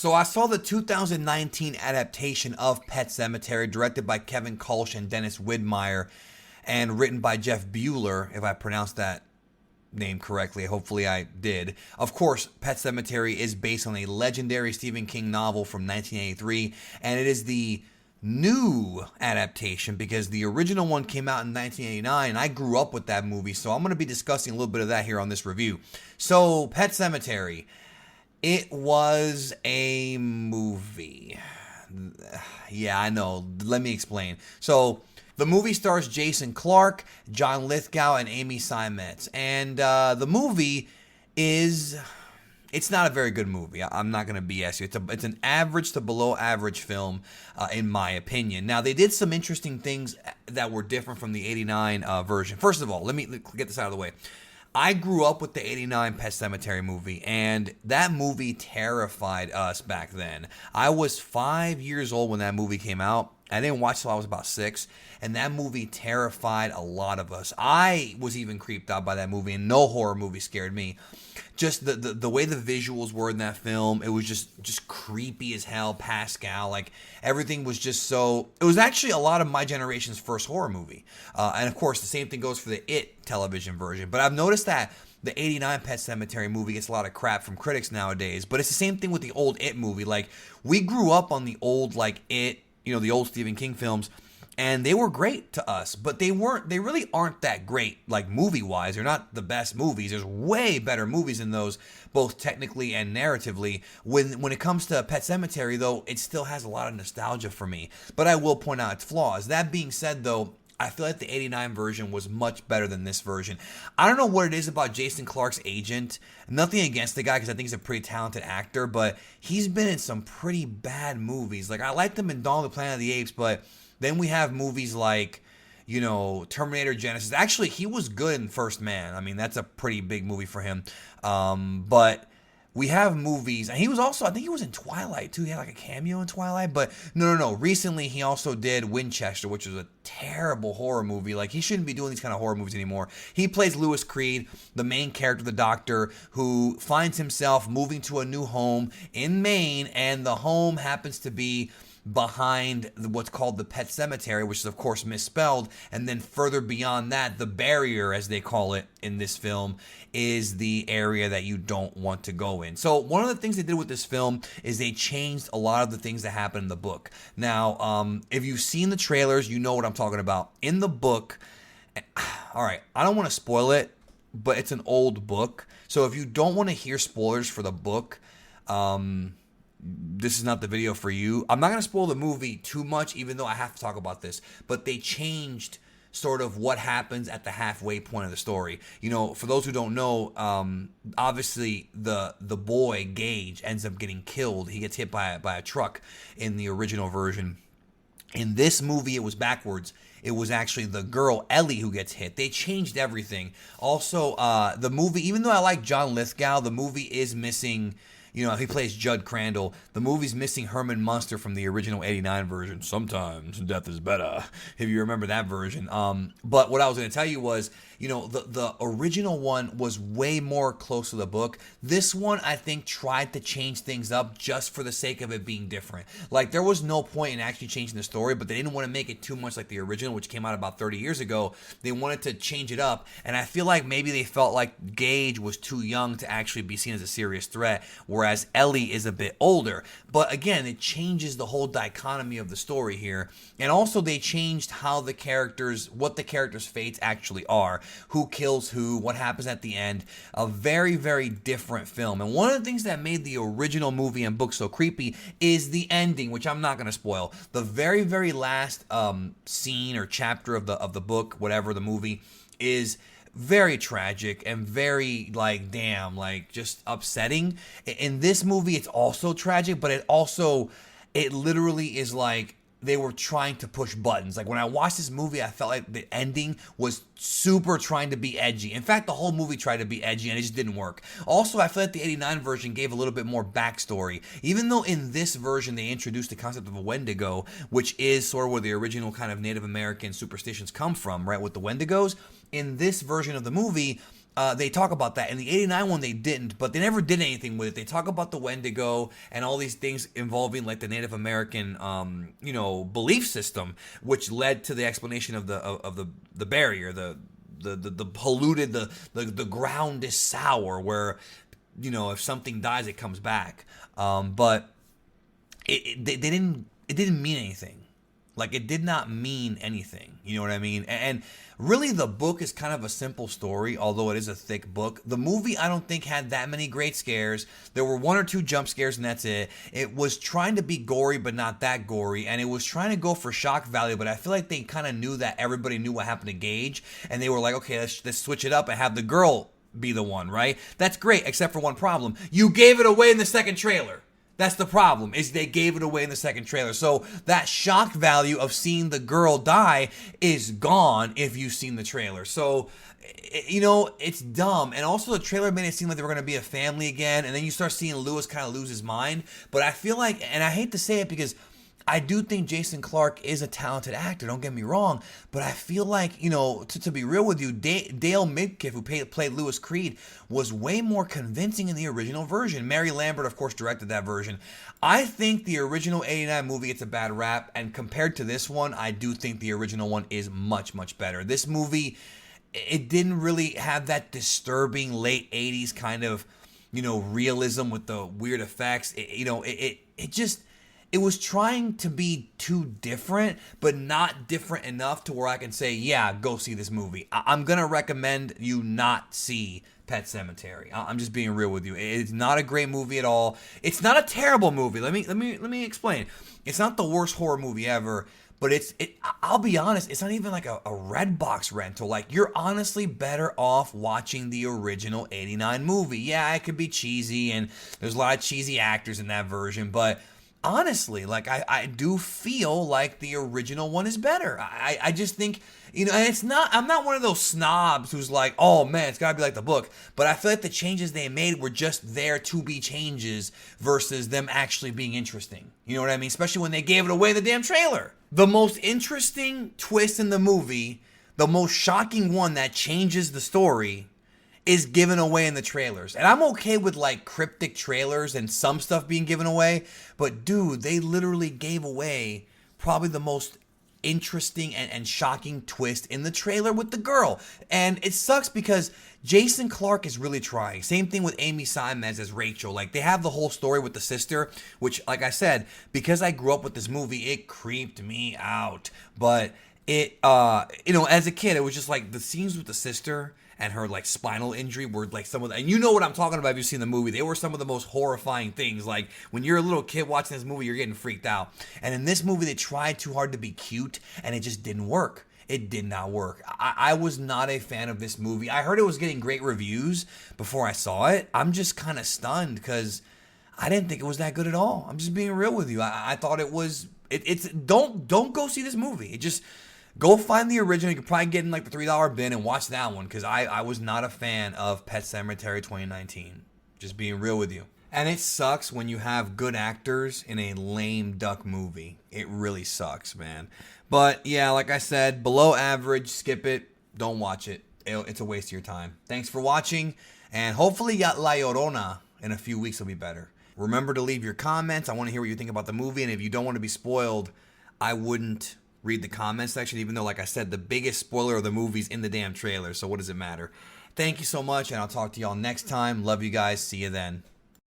So I saw the 2019 adaptation of Pet Sematary, directed by Kevin Kolsch and Dennis Widmeyer, and written by Jeff Bueller, if I pronounced that name correctly. Hopefully I did. Of course, Pet Sematary is based on a legendary Stephen King novel from 1983, and it is the new adaptation because the original one came out in 1989, and I grew up with that movie, so I'm going to be discussing a little bit of that here on this review. So, Pet Sematary. It was a movie. Yeah, I know. Let me explain. So, the movie stars Jason Clarke, John Lithgow, and Amy Seimetz. And the movie is... It's not a very good movie. I'm not going to BS you. It's an average to below average film, in my opinion. Now, they did some interesting things that were different from the 89 version. First of all, let me get this out of the way. I grew up with the 89 Pet Sematary movie, and that movie terrified us back then. I was 5 years old when that movie came out. I didn't watch till I was about 6, and that movie terrified a lot of us. I was even creeped out by that movie, and no horror movie scared me. Just the way the visuals were in that film, it was just creepy as hell. Pascal, like everything was just so. It was actually a lot of my generation's first horror movie, and of course the same thing goes for the It television version. But I've noticed that the 89 Pet Sematary movie gets a lot of crap from critics nowadays. But it's the same thing with the old It movie. Like we grew up on the old like It, the old Stephen King films. And they were great to us, but they really aren't that great, like movie-wise. They're not the best movies. There's way better movies than those, both technically and narratively. When it comes to Pet Sematary, though, it still has a lot of nostalgia for me. But I will point out its flaws. That being said, though, I feel like the 89 version was much better than this version. I don't know what it is about Jason Clarke's agent. Nothing against the guy, because I think he's a pretty talented actor, but he's been in some pretty bad movies. Like, I liked him in Dawn of the Planet of the Apes, but... Then we have movies like, Terminator Genesis. Actually, he was good in First Man. I mean, that's a pretty big movie for him. But we have movies, and he was also, I think he was in Twilight too. He had like a cameo in Twilight, but no. Recently, he also did Winchester, which was a terrible horror movie. Like, he shouldn't be doing these kind of horror movies anymore. He plays Lewis Creed, the main character, the doctor, who finds himself moving to a new home in Maine, and the home happens to be behind what's called the Pet Sematary, which is of course misspelled, and then further beyond that, the barrier, as they call it in this film, is the area that you don't want to go in. So one of the things they did with this film is they changed a lot of the things that happen in the book. Now, if you've seen the trailers, you know what I'm talking about. In the book, all right, I don't want to spoil it, but it's an old book, so if you don't want to hear spoilers for the book, this is not the video for you. I'm not going to spoil the movie too much, even though I have to talk about this. But they changed sort of what happens at the halfway point of the story. For those who don't know, obviously the boy, Gage, ends up getting killed. He gets hit by a truck in the original version. In this movie, it was backwards. It was actually the girl, Ellie, who gets hit. They changed everything. Also, the movie, even though I like John Lithgow, the movie is missing... he plays Judd Crandall. The movie's missing Herman Munster from the original 89 version. Sometimes death is better, if you remember that version. But what I was going to tell you was, the original one was way more close to the book. This one, I think, tried to change things up just for the sake of it being different. Like, there was no point in actually changing the story, but they didn't want to make it too much like the original, which came out about 30 years ago. They wanted to change it up, and I feel like maybe they felt like Gage was too young to actually be seen as a serious threat, whereas Ellie is a bit older. But again, it changes the whole dichotomy of the story here. And also they changed what the characters' fates actually are. Who kills who, what happens at the end. A very, very different film. And one of the things that made the original movie and book so creepy is the ending, which I'm not going to spoil. The very, very last scene or chapter of the book, whatever the movie, is very tragic and very, just upsetting. In this movie, it's also tragic, but it literally is like they were trying to push buttons. Like, when I watched this movie, I felt like the ending was super trying to be edgy. In fact, the whole movie tried to be edgy, and it just didn't work. Also, I feel like the 89 version gave a little bit more backstory. Even though in this version, they introduced the concept of a Wendigo, which is sort of where the original kind of Native American superstitions come from, right, with the Wendigos. In this version of the movie, They talk about that. In the 89 one, they didn't, but they never did anything with it. They talk about the Wendigo and all these things involving like the Native American, belief system, which led to the explanation of the barrier, the polluted, the ground is sour, where, if something dies, it comes back. But they didn't. It didn't mean anything. Like, it did not mean anything. You know what I mean? And really, the book is kind of a simple story, although it is a thick book. The movie, I don't think, had that many great scares. There were 1 or 2 jump scares, and that's it. It was trying to be gory, but not that gory. And it was trying to go for shock value, but I feel like they kind of knew that everybody knew what happened to Gage. And they were like, okay, let's switch it up and have the girl be the one, right? That's great, except for one problem. You gave it away in the second trailer. That's the problem, is they gave it away in the second trailer. So that shock value of seeing the girl die is gone if you've seen the trailer. So, it's dumb. And also the trailer made it seem like they were going to be a family again. And then you start seeing Lewis kind of lose his mind. But I feel like, and I hate to say it because I do think Jason Clarke is a talented actor, don't get me wrong, but I feel like, to be real with you, Dale Midkiff, who played Lewis Creed, was way more convincing in the original version. Mary Lambert, of course, directed that version. I think the original 89 movie gets a bad rap, and compared to this one, I do think the original one is much, much better. This movie, it didn't really have that disturbing late 80s kind of, realism with the weird effects. It was trying to be too different, but not different enough to where I can say, yeah, go see this movie. I'm going to recommend you not see Pet Sematary. I'm just being real with you. It's not a great movie at all. It's not a terrible movie. Let me explain. It's not the worst horror movie ever, but I'll be honest, it's not even like a Redbox rental. Like, you're honestly better off watching the original 89 movie. Yeah, it could be cheesy, and there's a lot of cheesy actors in that version, but honestly, like, I do feel like the original one is better. I just think, and I'm not one of those snobs who's like, oh man, it's gotta be like the book, but I feel like the changes they made were just there to be changes versus them actually being interesting. You know what I mean? Especially when they gave it away in the damn trailer. The most interesting twist in the movie, the most shocking one that changes the story, is given away in the trailers. And I'm okay with like cryptic trailers and some stuff being given away, but dude, they literally gave away probably the most interesting and shocking twist in the trailer with the girl. And it sucks because Jason Clarke is really trying. Same thing with Amy Simons as Rachel. Like, they have the whole story with the sister, which, like I said, because I grew up with this movie, it creeped me out. But it, as a kid, it was just like the scenes with the sister and her like spinal injury were like some of the, and you know what I'm talking about if you've seen the movie. They were some of the most horrifying things. Like, when you're a little kid watching this movie, you're getting freaked out. And in this movie, they tried too hard to be cute, and it just didn't work. It did not work. I was not a fan of this movie. I heard it was getting great reviews before I saw it. I'm just kind of stunned because I didn't think it was that good at all. I'm just being real with you. I thought it was. Don't go see this movie. It just. Go find the original. You could probably get in like the $3 bin and watch that one, because I was not a fan of Pet Sematary 2019. Just being real with you. And it sucks when you have good actors in a lame duck movie. It really sucks, man. But yeah, like I said, below average, skip it. Don't watch it. It's a waste of your time. Thanks for watching, and hopefully La Llorona in a few weeks will be better. Remember to leave your comments. I want to hear what you think about the movie, and if you don't want to be spoiled, I wouldn't read the comment section, even though, like I said, the biggest spoiler of the movie's in the damn trailer, so what does it matter? Thank you so much, and I'll talk to y'all next time. Love you guys. See you then.